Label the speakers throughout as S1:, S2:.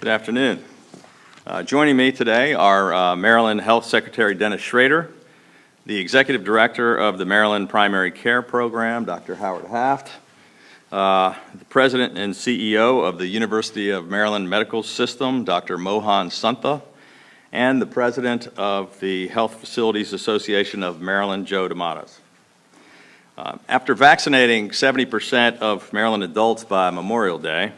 S1: Good afternoon. Joining me today are Maryland Health Secretary Dennis Schrader, the Executive Director of the Maryland Primary Care Program, Dr. Howard Haft, the President and CEO of the University of Maryland Medical System, Dr. Mohan Santha, and the President of the Health Facilities Association of Maryland, Joe DeMatteis. After vaccinating 70% of Maryland adults by Memorial Day,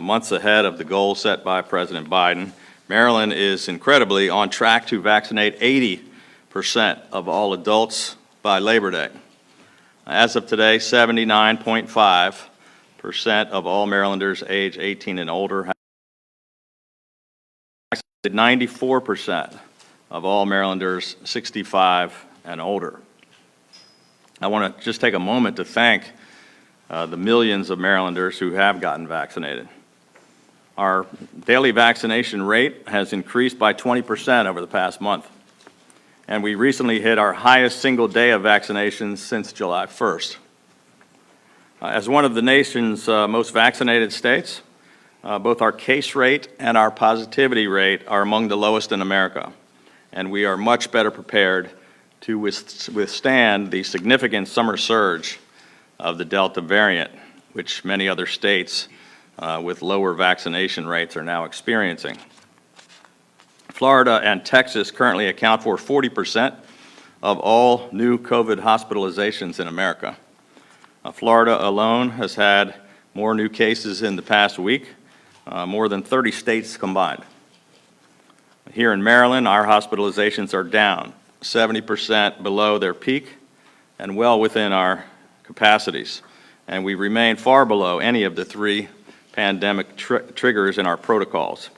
S1: months ahead of the goal set by President Biden, Maryland is incredibly on track to vaccinate 80% of all adults by Labor Day. As of today, 79.5% of all Marylanders age 18 and older have vaccinated, 94% of all Marylanders 65 and older. I want to just take a moment to thank the millions of Marylanders who have gotten vaccinated. Our daily vaccination rate has increased by 20% over the past month, and we recently hit our highest single day of vaccinations since July 1st. As one of the nation's most vaccinated states, both our case rate and our positivity rate are among the lowest in America, and we are much better prepared to withstand the significant summer surge of the Delta variant, which many other states with lower vaccination rates are now experiencing. Florida and Texas currently account for 40% of all new COVID hospitalizations in America. Florida alone has had more new cases in the past week, more than 30 states combined. Here in Maryland, our hospitalizations are down 70% below their peak and well within our capacities, and we remain far below any of the three pandemic triggers in our protocols.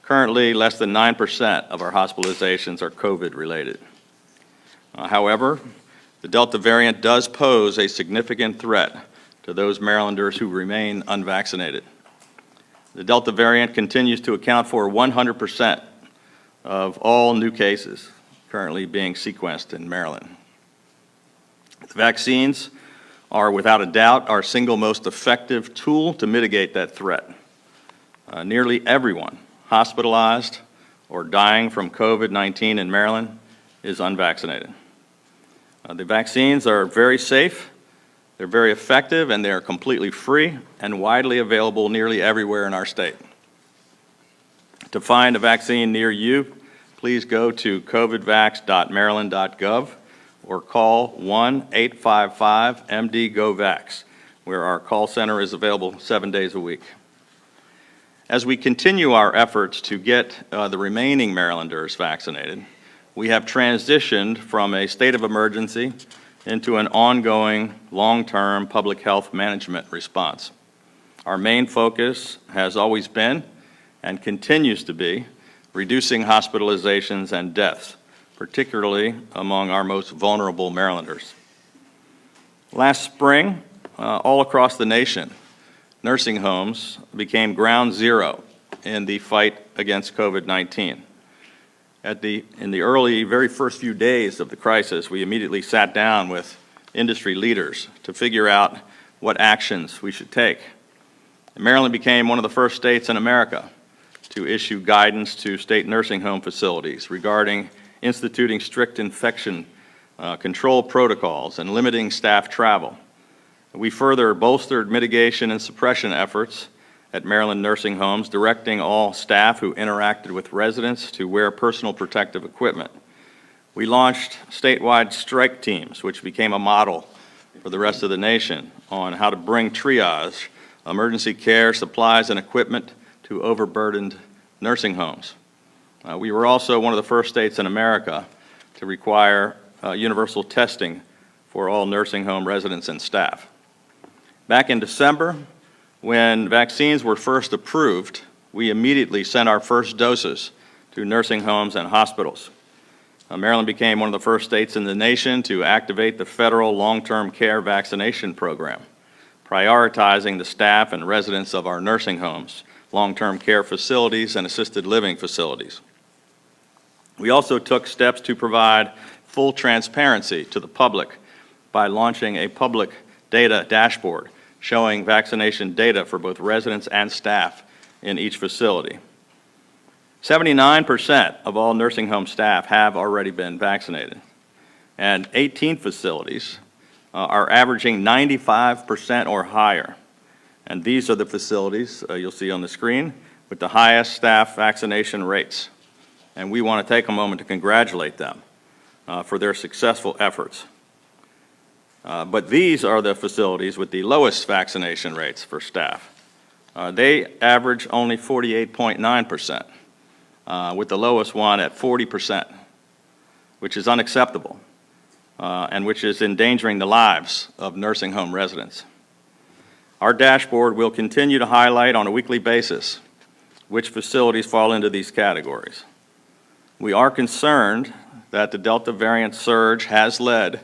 S1: Currently, less than 9% of our hospitalizations are COVID-related. However, the Delta variant does pose a significant threat to those Marylanders who remain unvaccinated. The Delta variant continues to account for 100% of all new cases currently being sequenced in Maryland. The vaccines are without a doubt our single most effective tool to mitigate that threat. Nearly everyone hospitalized or dying from COVID-19 in Maryland is unvaccinated. The vaccines are very safe, they're very effective, and they're completely free and widely available nearly everywhere in our state. To find a vaccine near you, please go to covidvax.maryland.gov or call 1-855-MD-GO-VAX, where our call center is available 7 days a week. As we continue our efforts to get the remaining Marylanders vaccinated, we have transitioned from a state of emergency into an ongoing, long-term public health management response. Our main focus has always been, and continues to be, reducing hospitalizations and deaths, particularly among our most vulnerable Marylanders. Last spring, all across the nation, nursing homes became ground zero in the fight against COVID-19. In the early, very first few days of the crisis, we immediately sat down with industry leaders to figure out what actions we should take. And Maryland became one of the first states in America to issue guidance to state nursing home facilities regarding instituting strict infection control protocols and limiting staff travel. We further bolstered mitigation and suppression efforts at Maryland nursing homes, directing all staff who interacted with residents to wear personal protective equipment. We launched statewide strike teams, which became a model for the rest of the nation on how to bring triage, emergency care, supplies, and equipment to overburdened nursing homes. We were also one of the first states in America to require universal testing for all nursing home residents and staff. Back in December, when vaccines were first approved, we immediately sent our first doses to nursing homes and hospitals. Maryland became one of the first states in the nation to activate the federal long-term care vaccination program, prioritizing the staff and residents of our nursing homes, long-term care facilities, and assisted living facilities. We also took steps to provide full transparency to the public by launching a public data dashboard showing vaccination data for both residents and staff in each facility. 79% of all nursing home staff have already been vaccinated, and 18 facilities are averaging 95% or higher. And these are the facilities you'll see on the screen with the highest staff vaccination rates. And we want to take a moment to congratulate them for their successful efforts. But these are the facilities with the lowest vaccination rates for staff. They average only 48.9%, with the lowest one at 40%, which is unacceptable and which is endangering the lives of nursing home residents. Our dashboard will continue to highlight on a weekly basis which facilities fall into these categories. We are concerned that the Delta variant surge has led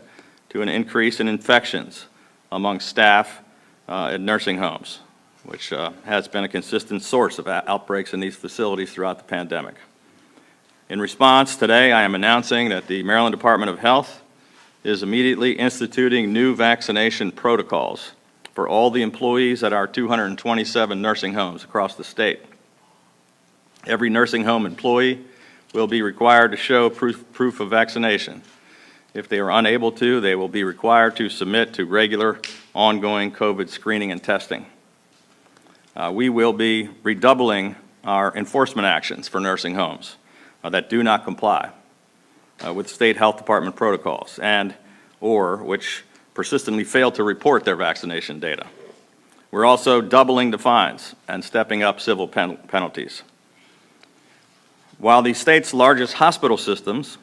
S1: to an increase in infections among staff at nursing homes, which has been a consistent source of outbreaks in these facilities throughout the pandemic. In response, today I am announcing that the Maryland Department of Health is immediately instituting new vaccination protocols for all the employees at our 227 nursing homes across the state. Every nursing home employee will be required to show proof of vaccination. If they are unable to, they will be required to submit to regular ongoing COVID screening and testing. We will be redoubling our enforcement actions for nursing homes that do not comply with state health department protocols or which persistently fail to report their vaccination data. We're also doubling the fines and stepping up civil penalties. While the state's largest hospital systems,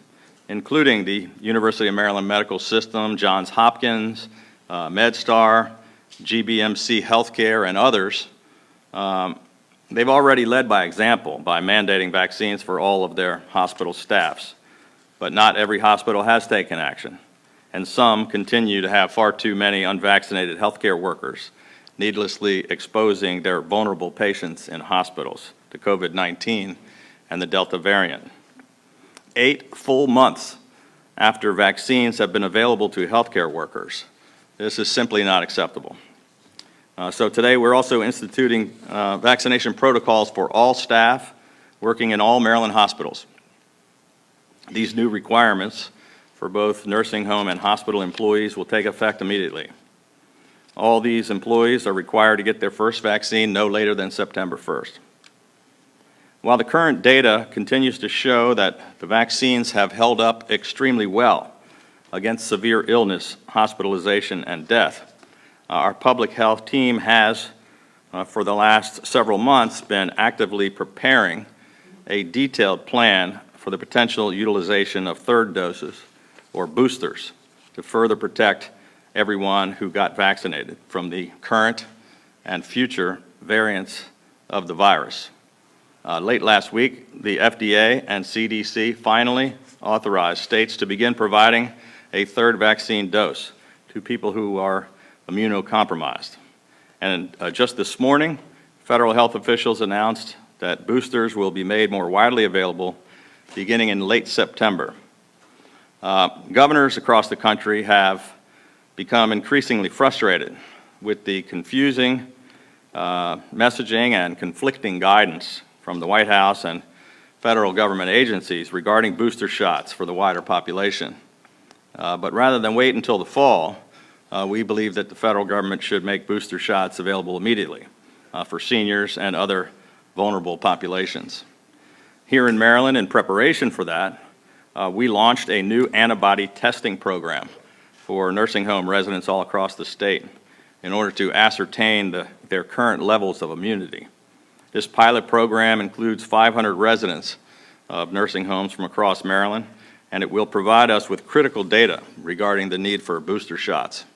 S1: including the University of Maryland Medical System, Johns Hopkins, MedStar, GBMC Healthcare, and others, they've already led by example by mandating vaccines for all of their hospital staffs. But not every hospital has taken action, and some continue to have far too many unvaccinated healthcare workers, needlessly exposing their vulnerable patients in hospitals to COVID-19 and the Delta variant. 8 full months after vaccines have been available to healthcare workers. This is simply not acceptable. So today we're also instituting vaccination protocols for all staff working in all Maryland hospitals. These new requirements for both nursing home and hospital employees will take effect immediately. All these employees are required to get their first vaccine no later than September 1st. While the current data continues to show that the vaccines have held up extremely well against severe illness, hospitalization, and death, our public health team has, for the last several months, been actively preparing a detailed plan for the potential utilization of third doses or boosters to further protect everyone who got vaccinated from the current and future variants of the virus. Late last week, the FDA and CDC finally authorized states to begin providing a third vaccine dose to people who are immunocompromised. And just this morning, federal health officials announced that boosters will be made more widely available beginning in late September. Governors across the country have become increasingly frustrated with the confusing messaging and conflicting guidance from the White House and federal government agencies regarding booster shots for the wider population. But rather than wait until the fall, we believe that the federal government should make booster shots available immediately for seniors and other vulnerable populations. Here in Maryland, in preparation for that, we launched a new antibody testing program for nursing home residents all across the state in order to ascertain their current levels of immunity. This pilot program includes 500 residents of nursing homes from across Maryland, and it will provide us with critical data regarding the need for booster shots.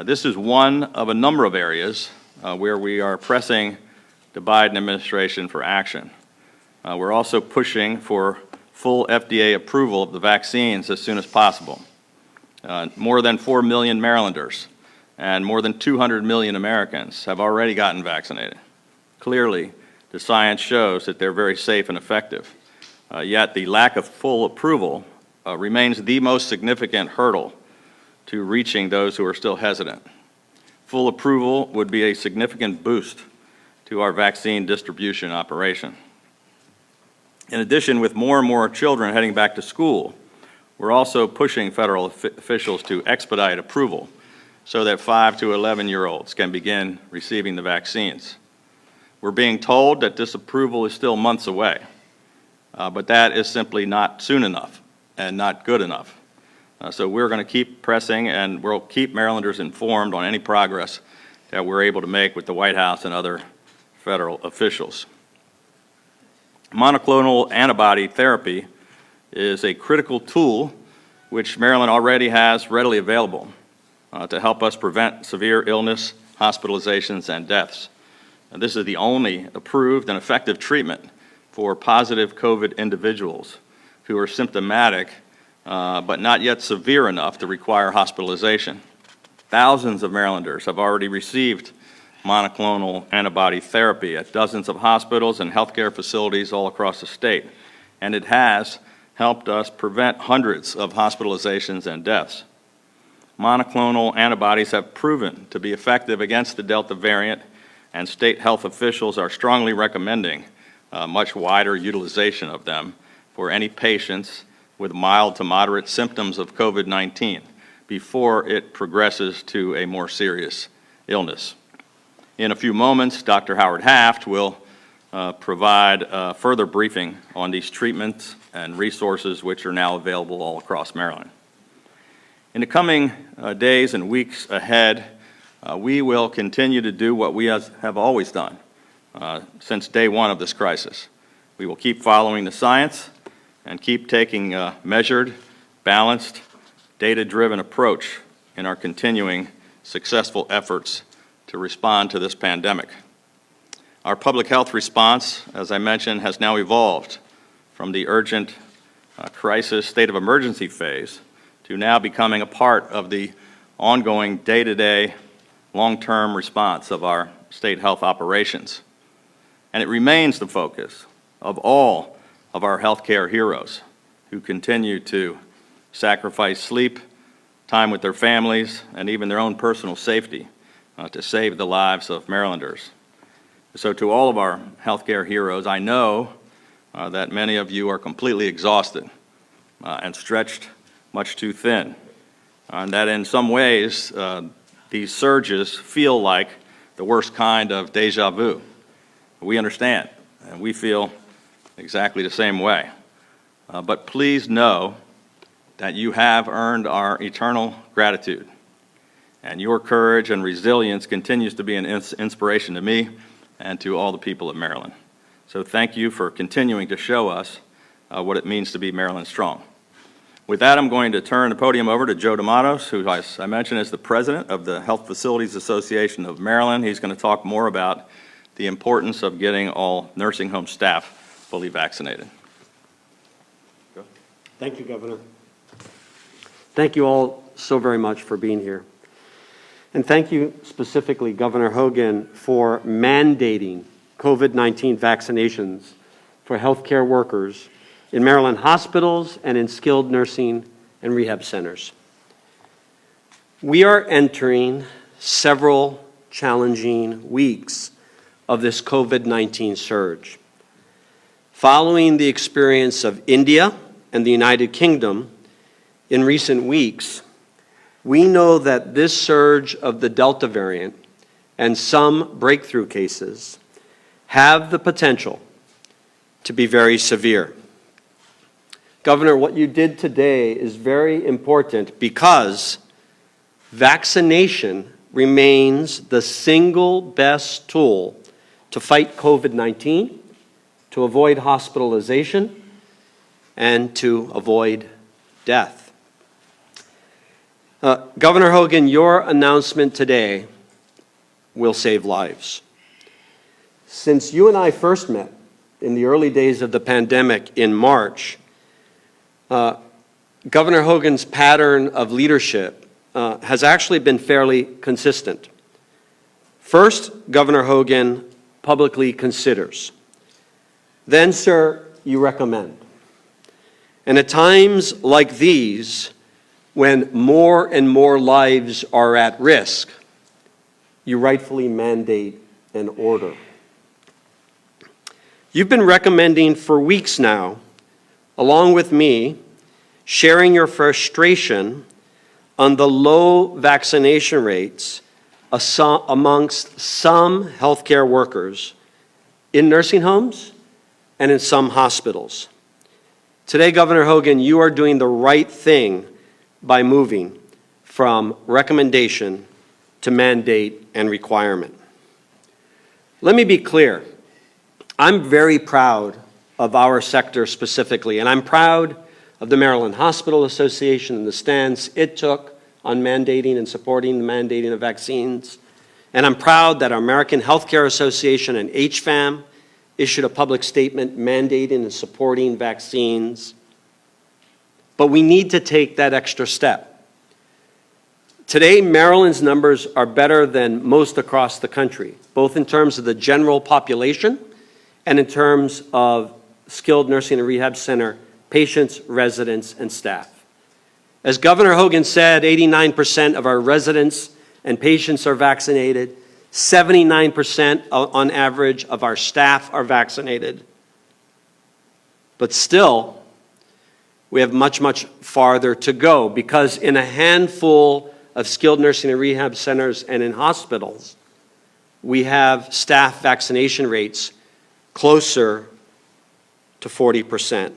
S1: This is one of a number of areas where we are pressing the Biden administration for action. We're also pushing for full FDA approval of the vaccines as soon as possible. More than 4 million Marylanders and more than 200 million Americans have already gotten vaccinated. Clearly, the science shows that they're very safe and effective. Yet the lack of full approval remains the most significant hurdle to reaching those who are still hesitant. Full approval would be a significant boost to our vaccine distribution operation. In addition, with more and more children heading back to school, we're also pushing federal officials to expedite approval so that 5 to 11-year-olds can begin receiving the vaccines. We're being told that this approval is still months away, but that is simply not soon enough and not good enough. So we're going to keep pressing, and we'll keep Marylanders informed on any progress that we're able to make with the White House and other federal officials. Monoclonal antibody therapy is a critical tool which Maryland already has readily available to help us prevent severe illness, hospitalizations, and deaths. And this is the only approved and effective treatment for positive COVID individuals who are symptomatic but not yet severe enough to require hospitalization. Thousands of Marylanders have already received monoclonal antibody therapy at dozens of hospitals and healthcare facilities all across the state, and it has helped us prevent hundreds of hospitalizations and deaths. Monoclonal antibodies have proven to be effective against the Delta variant, and state health officials are strongly recommending much wider utilization of them for any patients with mild to moderate symptoms of COVID-19 before it progresses to a more serious illness. In a few moments, Dr. Howard Haft will provide further briefing on these treatments and resources which are now available all across Maryland. In the coming days and weeks ahead, we will continue to do what we have always done since day one of this crisis. We will keep following the science and keep taking a measured, balanced, data-driven approach in our continuing successful efforts to respond to this pandemic. Our public health response, as I mentioned, has now evolved from the urgent crisis state of emergency phase to now becoming a part of the ongoing day-to-day, long-term response of our state health operations. And it remains the focus of all of our healthcare heroes who continue to sacrifice sleep, time with their families, and even their own personal safety to save the lives of Marylanders. So to all of our healthcare heroes, I know that many of you are completely exhausted and stretched much too thin, and that in some ways these surges feel like the worst kind of deja vu. We understand, and we feel exactly the same way. But please know that you have earned our eternal gratitude, and your courage and resilience continues to be an inspiration to me and to all the people of Maryland. So thank you for continuing to show us what it means to be Maryland strong. With that, I'm going to turn the podium over to Joe D'Amatos, who, as I mentioned, is the president of the Health Facilities Association of Maryland. He's going to talk more about the importance of getting all nursing home staff fully vaccinated.
S2: Go. Thank you, Governor. Thank you all so very much for being here. And thank you specifically, Governor Hogan, for mandating COVID-19 vaccinations for healthcare workers in Maryland hospitals and in skilled nursing and rehab centers. We are entering several challenging weeks of this COVID-19 surge. Following the experience of India and the United Kingdom in recent weeks, we know that this surge of the Delta variant and some breakthrough cases have the potential to be very severe. Governor, what you did today is very important because vaccination remains the single best tool to fight COVID-19, to avoid hospitalization, and to avoid death. Governor Hogan, your announcement today will save lives. Since you and I first met in the early days of the pandemic in March, Governor Hogan's pattern of leadership has actually been fairly consistent. First, Governor Hogan publicly considers. Then, sir, you recommend. And at times like these, when more and more lives are at risk, you rightfully mandate an order. You've been recommending for weeks now, along with me, sharing your frustration on the low vaccination rates amongst some healthcare workers in nursing homes and in some hospitals. Today, Governor Hogan, you are doing the right thing by moving from recommendation to mandate and requirement. Let me be clear. I'm very proud of our sector specifically, and I'm proud of the Maryland Hospital Association and the stance it took on mandating and supporting the mandating of vaccines. And I'm proud that our American Healthcare Association and HFAM issued a public statement mandating and supporting vaccines. But we need to take that extra step. Today, Maryland's numbers are better than most across the country, both in terms of the general population and in terms of skilled nursing and rehab center patients, residents, and staff. As Governor Hogan said, 89% of our residents and patients are vaccinated. 79% on average of our staff are vaccinated. But still, we have much, much farther to go because in a handful of skilled nursing and rehab centers and in hospitals, we have staff vaccination rates closer to 40%.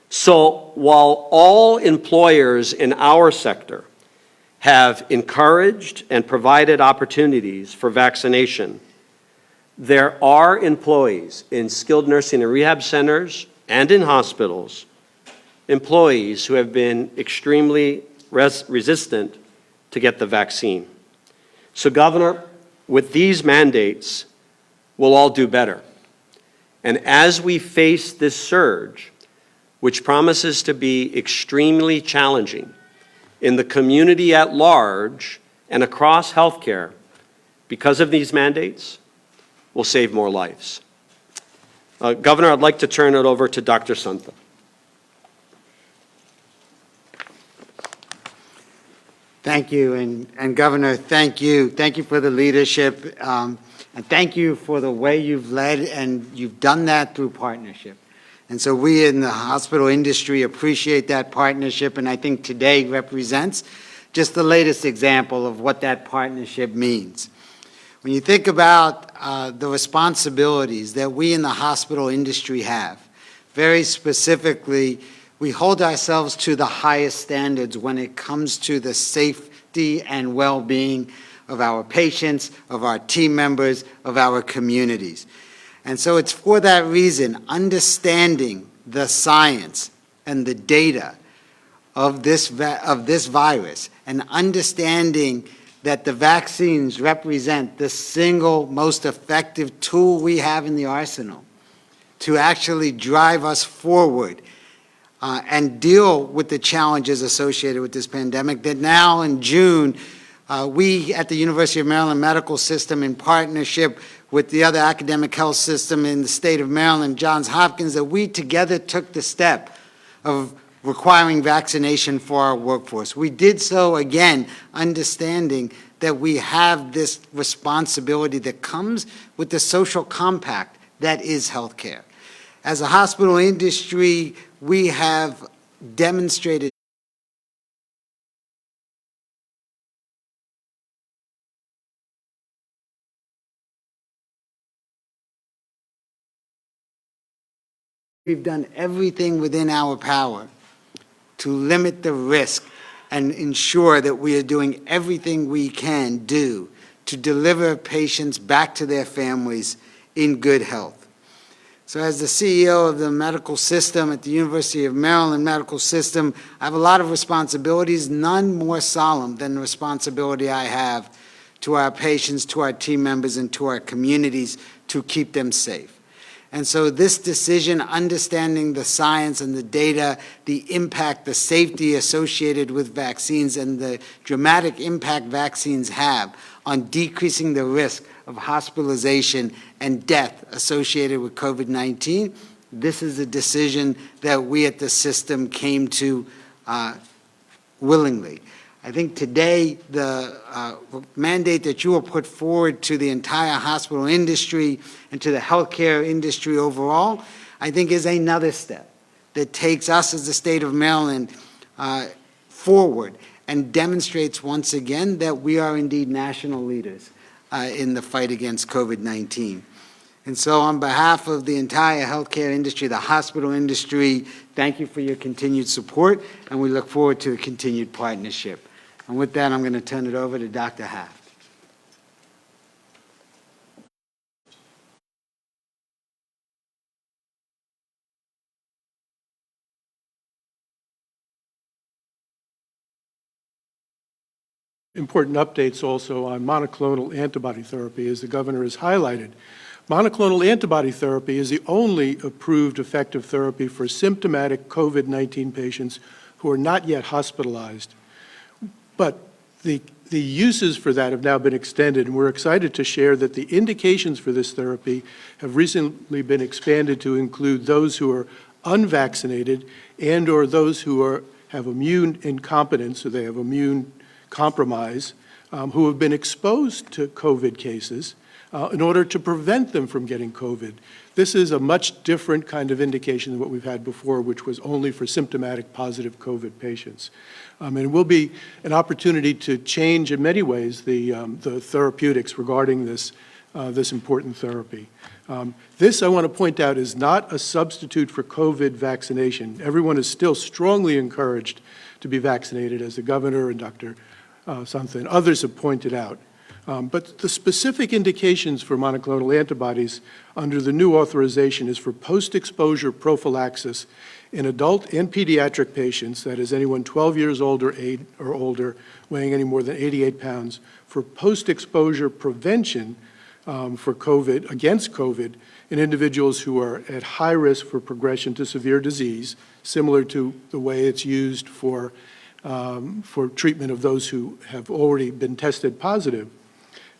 S2: So while all employers in our sector have encouraged and provided opportunities for vaccination, there are employees in skilled nursing and rehab centers and in hospitals, employees who have been extremely resistant to get the vaccine. So, Governor, with these mandates, we'll all do better. And as we face this surge, which promises to be extremely challenging in the community at large and across healthcare, because of these mandates, we'll save more lives. Governor, I'd like to turn it over to Dr. Santa.
S3: Thank you, and Governor, thank you. Thank you for the leadership, and thank you for the way you've led, and you've done that through partnership. And so we in the hospital industry appreciate that partnership, and I think today represents just the latest example of what that partnership means. When you think about the responsibilities that we in the hospital industry have, very specifically, we hold ourselves to the highest standards when it comes to the safety and well-being of our patients, of our team members, of our communities. And so it's for that reason, understanding the science and the data of this virus and understanding that the vaccines represent the single most effective tool we have in the arsenal to actually drive us forward and deal with the challenges associated with this pandemic, that now in June, we at the University of Maryland Medical System, in partnership with the other academic health system in the state of Maryland, Johns Hopkins, that we together took the step of requiring vaccination for our workforce. We did so, again, understanding that we have this responsibility that comes with the social compact that is healthcare. As a hospital industry, we have demonstrated we've done everything within our power to limit the risk and ensure that we are doing everything we can do to deliver patients back to their families in good health. So as the CEO of the medical system at the University of Maryland Medical System, I have a lot of responsibilities, none more solemn than the responsibility I have to our patients, to our team members, and to our communities to keep them safe. And so this decision, understanding the science and the data, the impact, the safety associated with vaccines, and the dramatic impact vaccines have on decreasing the risk of hospitalization and death associated with COVID-19, this is a decision that we at the system came to willingly. I think today, the mandate that you will put forward to the entire hospital industry and to the healthcare industry overall, I think is another step that takes us as the state of Maryland forward and demonstrates once again that we are indeed national leaders in the fight against COVID-19. And so on behalf of the entire healthcare industry, the hospital industry, thank you for your continued support, and we look forward to a continued partnership. And with that, I'm going to turn it over to Dr. Haft.
S4: Important updates also on monoclonal antibody therapy, as the governor has highlighted. Monoclonal antibody therapy is the only approved effective therapy for symptomatic COVID-19 patients who are not yet hospitalized. But the uses for that have now been extended, and we're excited to share that the indications for this therapy have recently been expanded to include those who are unvaccinated and or those who have immune incompetence, so they have immune compromise, who have been exposed to COVID cases in order to prevent them from getting COVID. This is a much different kind of indication than what we've had before, which was only for symptomatic positive COVID patients. And it will be an opportunity to change in many ways the therapeutics regarding this important therapy. This, I want to point out, is not a substitute for COVID vaccination. Everyone is still strongly encouraged to be vaccinated, as the governor and Dr. Santha and others have pointed out. But the specific indications for monoclonal antibodies under the new authorization is for post-exposure prophylaxis in adult and pediatric patients, that is anyone 12 years old or older, weighing any more than 88 pounds, for post-exposure prevention for COVID, against COVID, in individuals who are at high risk for progression to severe disease, similar to the way it's used for treatment of those who have already been tested positive,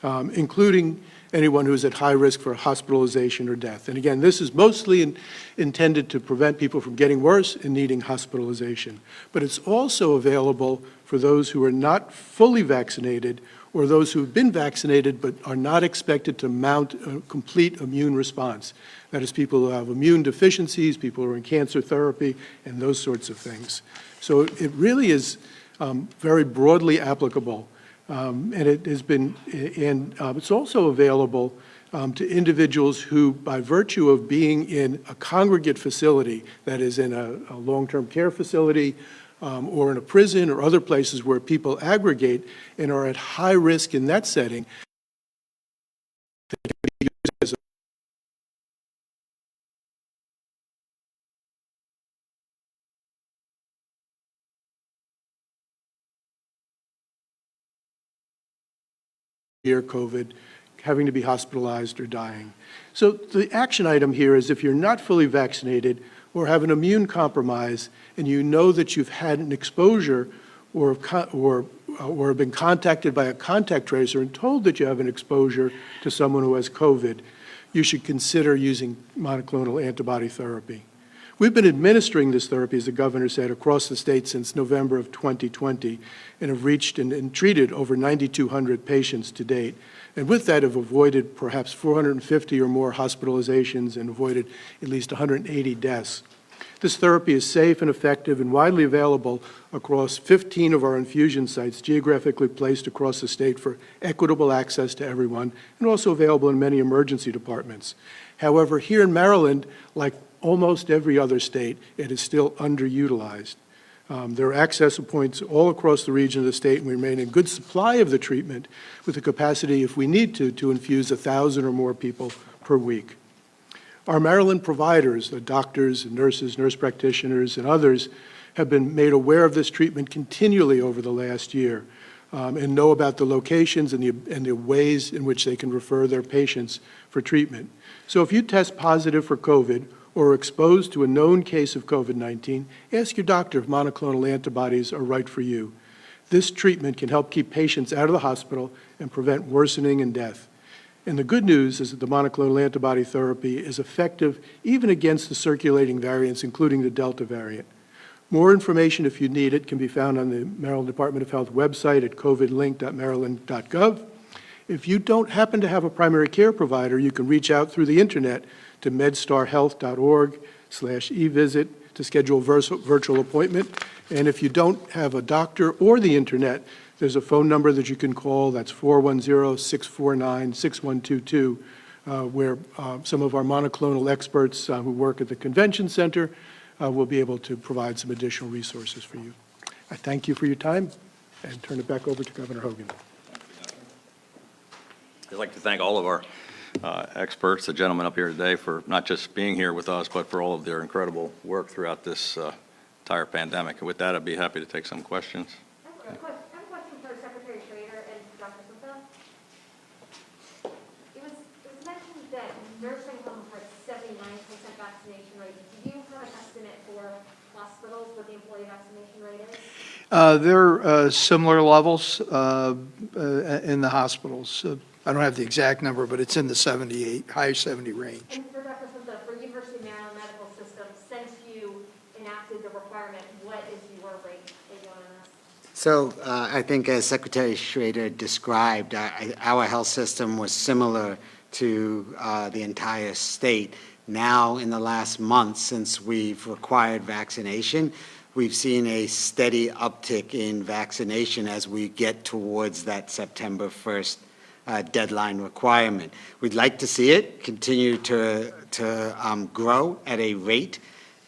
S4: including anyone who's at high risk for hospitalization or death. And again, this is mostly intended to prevent people from getting worse and needing hospitalization. But it's also available for those who are not fully vaccinated or those who have been vaccinated but are not expected to mount a complete immune response. That is, people who have immune deficiencies, people who are in cancer therapy, and those sorts of things. So it really is very broadly applicable. And it has been, and it's also available to individuals who, by virtue of being in a congregate facility, that is in a long-term care facility or in a prison or other places where people aggregate and are at high risk in that setting, COVID, having to be hospitalized or dying. So the action item here is if you're not fully vaccinated or have an immune compromise and you know that you've had an exposure or been contacted by a contact tracer and told that you have an exposure to someone who has COVID, you should consider using monoclonal antibody therapy. We've been administering this therapy, as the governor said, across the state since November of 2020 and have reached and treated over 9,200 patients to date. And with that have avoided perhaps 450 or more hospitalizations and avoided at least 180 deaths. This therapy is safe and effective and widely available across 15 of our infusion sites geographically placed across the state for equitable access to everyone, and also available in many emergency departments. However, here in Maryland, like almost every other state, it is still underutilized. There are access points all across the region of the state, and we remain in good supply of the treatment with the capacity, if we need to infuse 1,000 or more people per week. Our Maryland providers, the doctors and nurses, nurse practitioners, and others have been made aware of this treatment continually over the last year and know about the locations and the ways in which they can refer their patients for treatment. So if you test positive for COVID or are exposed to a known case of COVID-19, ask your doctor if monoclonal antibodies are right for you. This treatment can help keep patients out of the hospital and prevent worsening and death. And the good news is that the monoclonal antibody therapy is effective even against the circulating variants, including the Delta variant. More information, if you need it, can be found on the Maryland Department of Health website at covidlink.maryland.gov. If you don't happen to have a primary care provider, you can reach out through the internet to medstarhealth.org/evisit to schedule a virtual appointment. And if you don't have a doctor or the internet, there's a phone number that you can call. That's 410-649-6122, where some of our monoclonal experts who work at the convention center will be able to provide some additional resources for you. I thank you for your time and turn it back over to Governor Hogan.
S1: I'd like to thank all of our experts, the gentlemen up here today, for not just being here with us, but for all of their incredible work throughout this entire pandemic. And with that, I'd be happy to take some questions.
S5: I have a question for Secretary Schrader and Dr. Smith. It was mentioned that nursing homes were at 79% vaccination rate. Do you have an estimate for hospitals what the employee vaccination rate is?
S6: They're similar levels in the hospitals. I don't have the exact number, but it's in the 78, high 70 range.
S5: And for Dr. Smith, for University of Maryland Medical System, since you enacted the requirement, what is your rate that you want to ask?
S3: So I think as Secretary Schrader described, our health system was similar to the entire state. Now, in the last month, since we've required vaccination, we've seen a steady uptick in vaccination as we get towards that September 1st deadline requirement. We'd like to see it continue to grow at a rate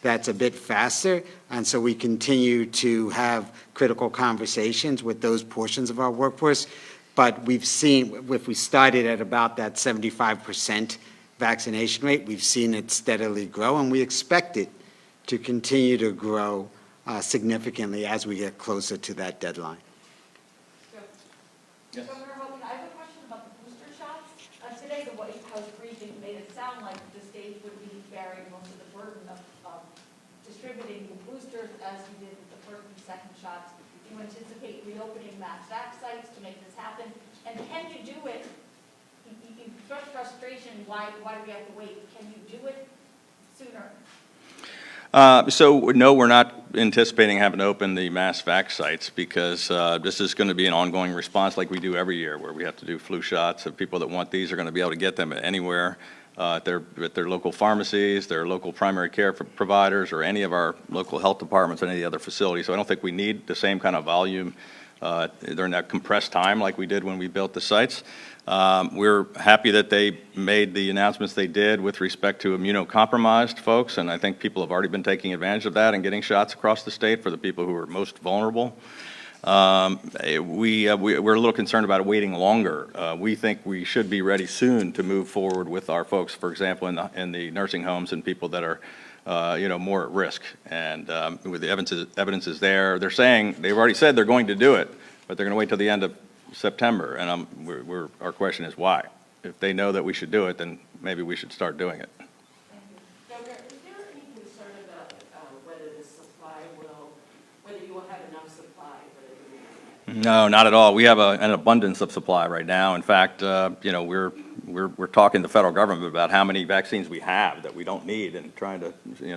S3: that's a bit faster, and so we continue to have critical conversations with those portions of our workforce. But we've seen, if we started at about that 75% vaccination rate, we've seen it steadily grow, and we expect it to continue to grow significantly as we get closer to that deadline.
S5: Yes. Governor Hogan, I have a question about the booster shots. Today, the White House briefing made it sound like the state would be bearing most of the burden of distributing the boosters as we did with the first and second shots. Do you anticipate reopening mass vac sites to make this happen? And can you do it? You expressed frustration. Why do we have to wait? Can you do it sooner?
S1: So, no, we're not anticipating having to open the mass vac sites because this is going to be an ongoing response like we do every year, where we have to do flu shots. And people that want these are going to be able to get them anywhere at their local pharmacies, their local primary care providers, or any of our local health departments and any other facilities. So I don't think we need the same kind of volume during that compressed time like we did when we built the sites. We're happy that they made the announcements they did with respect to immunocompromised folks, and I think people have already been taking advantage of that and getting shots across the state for the people who are most vulnerable. We're a little concerned about waiting longer. We think we should be ready soon to move forward with our folks, for example, in the nursing homes and people that are more at risk. And with the evidence is there. They've already said they're going to do it, but they're going to wait till the end of September. And our question is why? If they know that we should do it, then maybe we should start doing it.
S7: Governor, is there any concern about whether you will have enough supply?
S1: No, not at all. We have an abundance of supply right now. In fact, we're talking to the federal government about how many vaccines we have that we don't need and trying to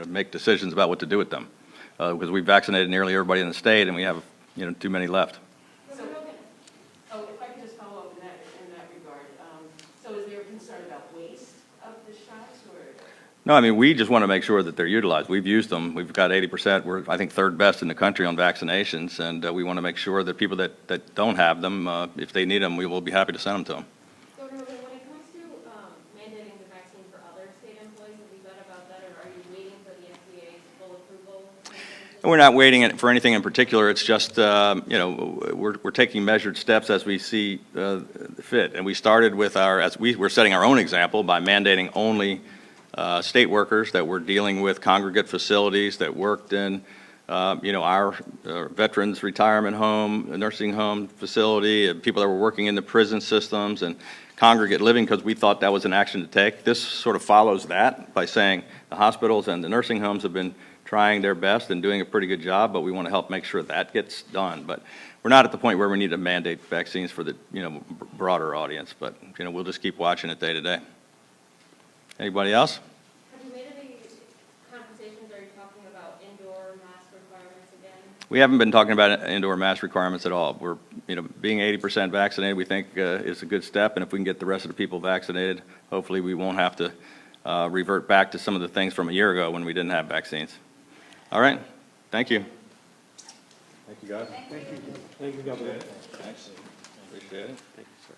S1: make decisions about what to do with them. Because we've vaccinated nearly everybody in the state and we have too many left.
S7: If I could just follow up in that regard. So is there a concern about waste of the shots?
S1: No, I mean, we just want to make sure that they're utilized. We've used them. We've got 80%. We're, I think, third best in the country on vaccinations, and we want to make sure that people that don't have them, if they need them, we will be happy to send them to them.
S5: Governor, when it comes to mandating the vaccine for other state employees, have you thought about that, or are you waiting for the FDA's full approval?
S1: We're not waiting for anything in particular. It's just, we're taking measured steps as we see fit. And we started with we're setting our own example by mandating only state workers that were dealing with congregate facilities that worked in, our veterans retirement home, nursing home facility, and people that were working in the prison systems and congregate living, because we thought that was an action to take. This sort of follows that by saying the hospitals and the nursing homes have been trying their best and doing a pretty good job, but we want to help make sure that gets done. But we're not at the point where we need to mandate vaccines for the broader audience, but we'll just keep watching it day to day. Anybody else?
S5: Have you made any conversations, are you talking about indoor mask requirements
S1: We haven't been talking about indoor mask requirements at all. We're, being 80% vaccinated, we think is a good step, and if we can get the rest of the people vaccinated, hopefully we won't have to revert back to some of the things from a year ago when we didn't have vaccines. All right, thank you. Thank you, guys.
S2: Thank you, Governor.
S1: Thanks. Appreciate it.
S2: Thank you, sir.